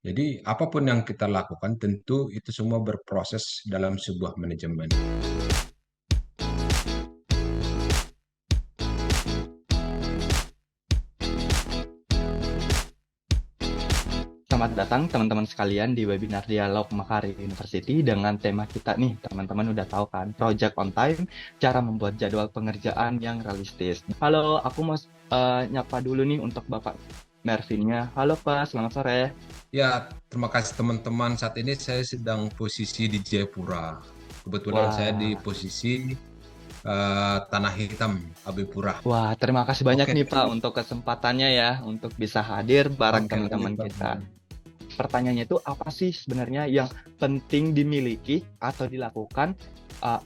Jadi, apapun yang kita lakukan tentu itu semua berproses dalam sebuah manajemen. Selamat datang teman-teman sekalian di webinar Dialog Makari University dengan tema kita nih, teman-teman udah tahu kan, Project on Time, cara membuat jadwal pengerjaan yang realistis. Halo, aku mau nyapa dulu nih untuk Bapak Mervinnya. Halo Pak, selamat sore. Ya, terima kasih teman-teman. Saat ini saya sedang posisi di Jayapura. Kebetulan saya di Wah, posisi Tanah Hitam, Abipura. wah, terima kasih banyak Oke, nih Pak jadi untuk kesempatannya ya, untuk bisa hadir bareng oke lanjut teman-teman Pak. kita. Pertanyaannya itu apa sih sebenarnya yang penting dimiliki atau dilakukan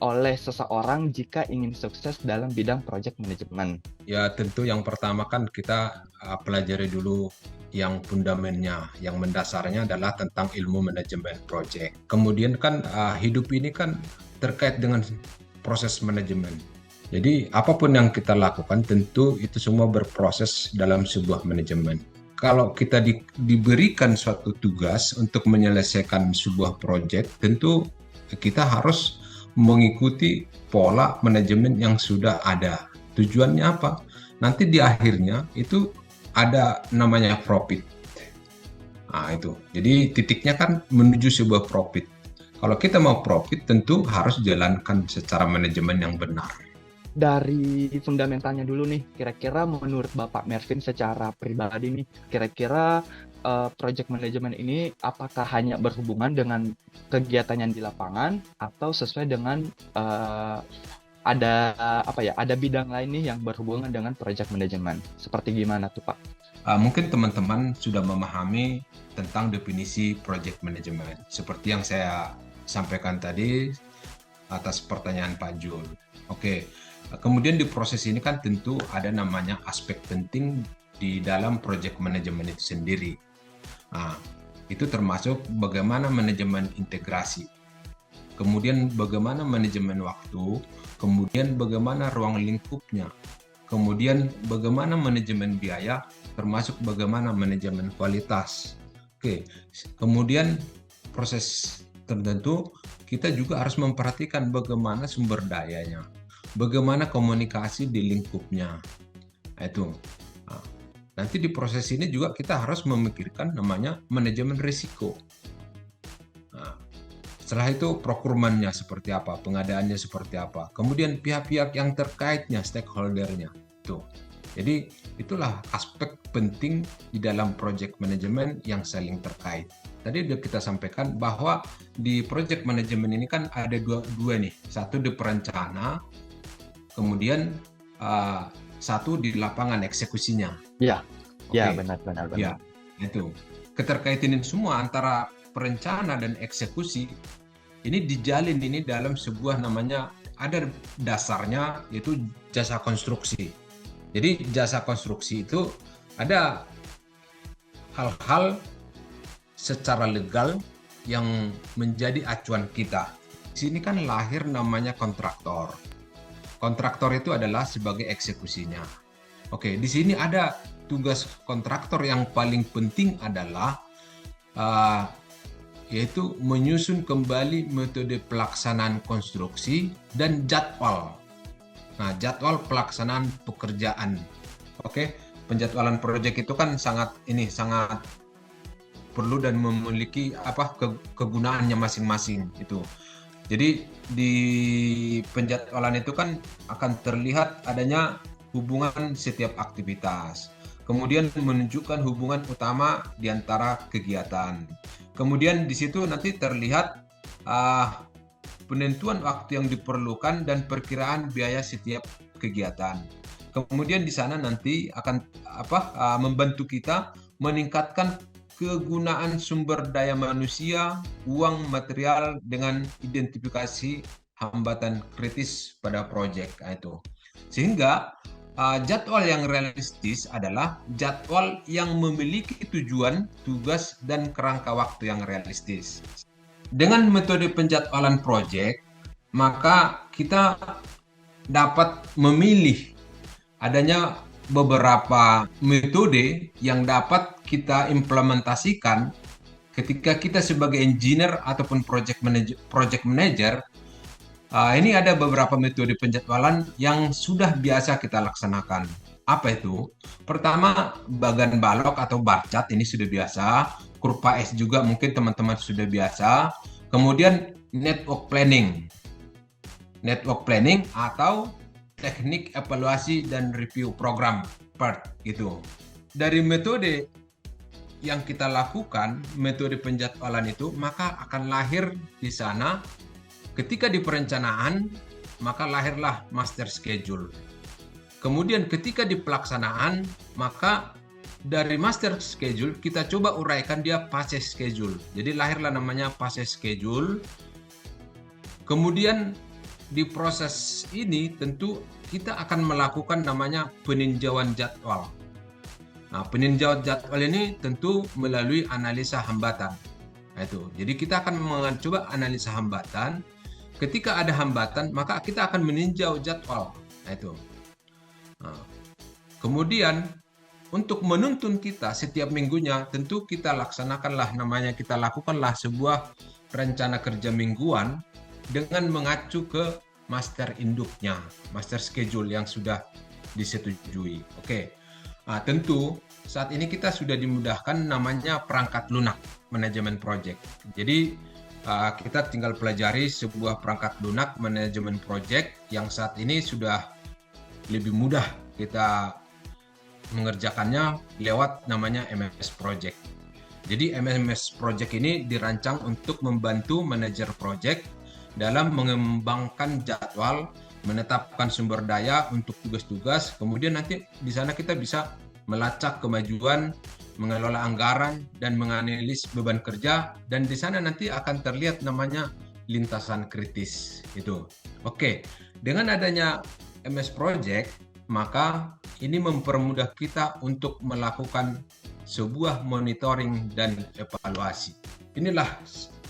oleh seseorang jika ingin sukses dalam bidang project management? Ya, tentu yang pertama kan kita pelajari dulu yang fundamennya, yang mendasarnya adalah tentang ilmu manajemen project. Kemudian kan hidup ini kan terkait dengan proses manajemen. Jadi apapun yang kita lakukan tentu itu semua berproses dalam sebuah manajemen. Kalau kita diberikan suatu tugas untuk menyelesaikan sebuah proyek, tentu kita harus mengikuti pola manajemen yang sudah ada. Tujuannya apa? Nanti di akhirnya itu ada namanya profit. Nah, itu. Jadi titiknya kan menuju sebuah profit. Kalau kita mau profit, tentu harus jalankan secara manajemen yang benar. Dari fundamentalnya dulu nih, kira-kira menurut Bapak Mervin secara pribadi nih, kira-kira project management ini apakah hanya berhubungan dengan kegiatan yang di lapangan atau sesuai dengan ada apa ya, ada bidang lain nih yang berhubungan dengan project management. Seperti gimana tuh, Pak? Mungkin teman-teman sudah memahami tentang definisi project management. Seperti yang saya sampaikan tadi atas pertanyaan Pak Jul. Oke, kemudian di proses ini kan tentu ada namanya aspek penting di dalam project management itu sendiri. Nah, itu termasuk bagaimana manajemen integrasi, kemudian bagaimana manajemen waktu, kemudian bagaimana ruang lingkupnya, kemudian bagaimana manajemen biaya, termasuk bagaimana manajemen kualitas. Oke, kemudian proses tertentu kita juga harus memperhatikan bagaimana sumber dayanya, bagaimana komunikasi di lingkupnya. Nah, itu. Nah, nanti di proses ini juga kita harus memikirkan namanya manajemen risiko. Nah, setelah itu procurement-nya seperti apa, pengadaannya seperti apa, kemudian pihak-pihak yang terkaitnya, stakeholder-nya. Tuh. Jadi itulah aspek penting di dalam project management yang saling terkait. Tadi sudah kita sampaikan bahwa di project management ini kan ada dua nih, satu di perencana, kemudian satu di lapangan eksekusinya. Ya, ya Oke, benar benar benar. ya itu keterkaitan ini semua antara perencana dan eksekusi ini dijalin ini dalam sebuah namanya ada dasarnya yaitu jasa konstruksi. Jadi jasa konstruksi itu ada hal-hal secara legal yang menjadi acuan kita. Di sini kan lahir namanya kontraktor. Kontraktor itu adalah sebagai eksekusinya. Oke, di sini ada tugas kontraktor yang paling penting adalah uh, yaitu menyusun kembali metode pelaksanaan konstruksi dan jadwal. Nah, jadwal pelaksanaan pekerjaan. Oke, penjadwalan proyek itu kan sangat perlu dan memiliki kegunaannya masing-masing itu. Jadi di penjadwalan itu kan akan terlihat adanya hubungan setiap aktivitas. Kemudian menunjukkan hubungan utama di antara kegiatan. Kemudian di situ nanti terlihat penentuan waktu yang diperlukan dan perkiraan biaya setiap kegiatan. Kemudian di sana nanti akan membantu kita meningkatkan kegunaan sumber daya manusia, uang, material dengan identifikasi hambatan kritis pada proyek itu. Sehingga jadwal yang realistis adalah jadwal yang memiliki tujuan, tugas, dan kerangka waktu yang realistis. Dengan metode penjadwalan proyek, maka kita dapat memilih adanya beberapa metode yang dapat kita implementasikan ketika kita sebagai engineer ataupun project manager, ini ada beberapa metode penjadwalan yang sudah biasa kita laksanakan. Apa itu? Pertama, bagan balok atau bar chart ini sudah biasa. Kurva S juga mungkin teman-teman sudah biasa. Kemudian network planning. Network planning atau teknik evaluasi dan review program PERT gitu. Dari metode yang kita lakukan, metode penjadwalan itu, maka akan lahir di sana. Ketika di perencanaan, maka lahirlah master schedule. Kemudian ketika di pelaksanaan, maka dari master schedule kita coba uraikan dia phase schedule. Jadi lahirlah namanya phase schedule. Kemudian di proses ini tentu kita akan melakukan namanya peninjauan jadwal. Nah, peninjauan jadwal ini tentu melalui analisa hambatan. Nah, itu. Jadi kita akan mencoba analisa hambatan. Ketika ada hambatan, maka kita akan meninjau jadwal. Nah, itu. Nah, kemudian untuk menuntun kita setiap minggunya, tentu kita laksanakanlah namanya, kita lakukanlah sebuah rencana kerja mingguan dengan mengacu ke master induknya, master schedule yang sudah disetujui. Oke. Nah, tentu saat ini kita sudah dimudahkan namanya perangkat lunak manajemen project. Jadi kita tinggal pelajari sebuah perangkat lunak manajemen project yang saat ini sudah lebih mudah kita mengerjakannya lewat namanya MS Project. Jadi MS Project ini dirancang untuk membantu manajer project dalam mengembangkan jadwal, menetapkan sumber daya untuk tugas-tugas, kemudian nanti di sana kita bisa melacak kemajuan, mengelola anggaran, dan menganalisis beban kerja, dan di sana nanti akan terlihat namanya lintasan kritis. Itu. Oke, dengan adanya MS Project, maka ini mempermudah kita untuk melakukan sebuah monitoring dan evaluasi. Inilah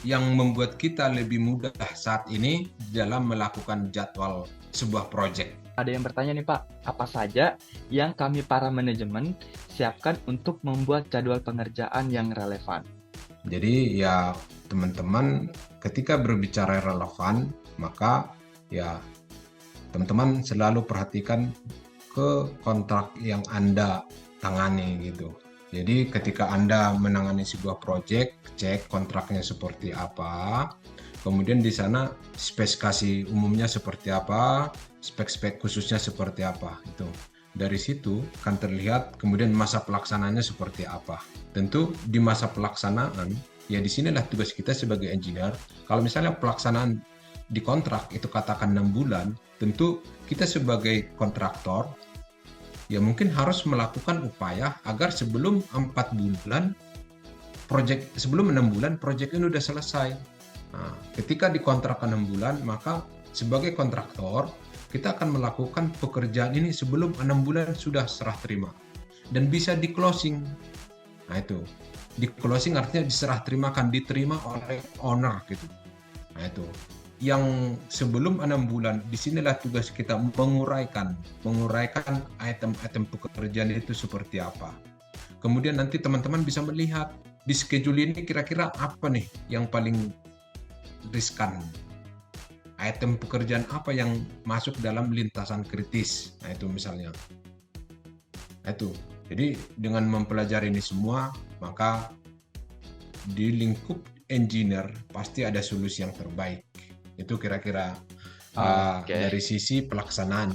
yang membuat kita lebih mudah saat ini dalam melakukan jadwal sebuah proyek. Ada yang bertanya nih Pak, apa saja yang kami para manajemen siapkan untuk membuat jadwal pengerjaan yang relevan? Jadi ya teman-teman ketika berbicara relevan, maka ya teman-teman selalu perhatikan ke kontrak yang Anda tangani gitu. Jadi ketika Anda menangani sebuah proyek, cek kontraknya seperti apa, kemudian di sana spesifikasi umumnya seperti apa, spek-spek khususnya seperti apa. Itu dari situ akan terlihat kemudian masa pelaksanaannya seperti apa. Tentu di masa pelaksanaan, ya disinilah tugas kita sebagai engineer. Kalau misalnya pelaksanaan di kontrak itu katakan 6 bulan, tentu kita sebagai kontraktor ya mungkin harus melakukan upaya agar sebelum 4 bulan sebelum 6 bulan proyek ini sudah selesai. Nah, ketika dikontrakkan 6 bulan, maka sebagai kontraktor kita akan melakukan pekerjaan ini sebelum 6 bulan sudah serah terima dan bisa di closing. Nah, itu di closing artinya diserah terimakan, diterima oleh owner gitu. Nah, itu yang sebelum 6 bulan, disinilah tugas kita menguraikan item-item pekerjaan itu seperti apa. Kemudian nanti teman-teman bisa melihat di schedule ini kira-kira apa nih yang paling riskan. Item pekerjaan apa yang masuk dalam lintasan kritis. Nah itu misalnya. Nah, itu. Jadi dengan mempelajari ini semua, maka di lingkup engineer pasti ada solusi yang terbaik. Itu kira-kira dari sisi pelaksanaan.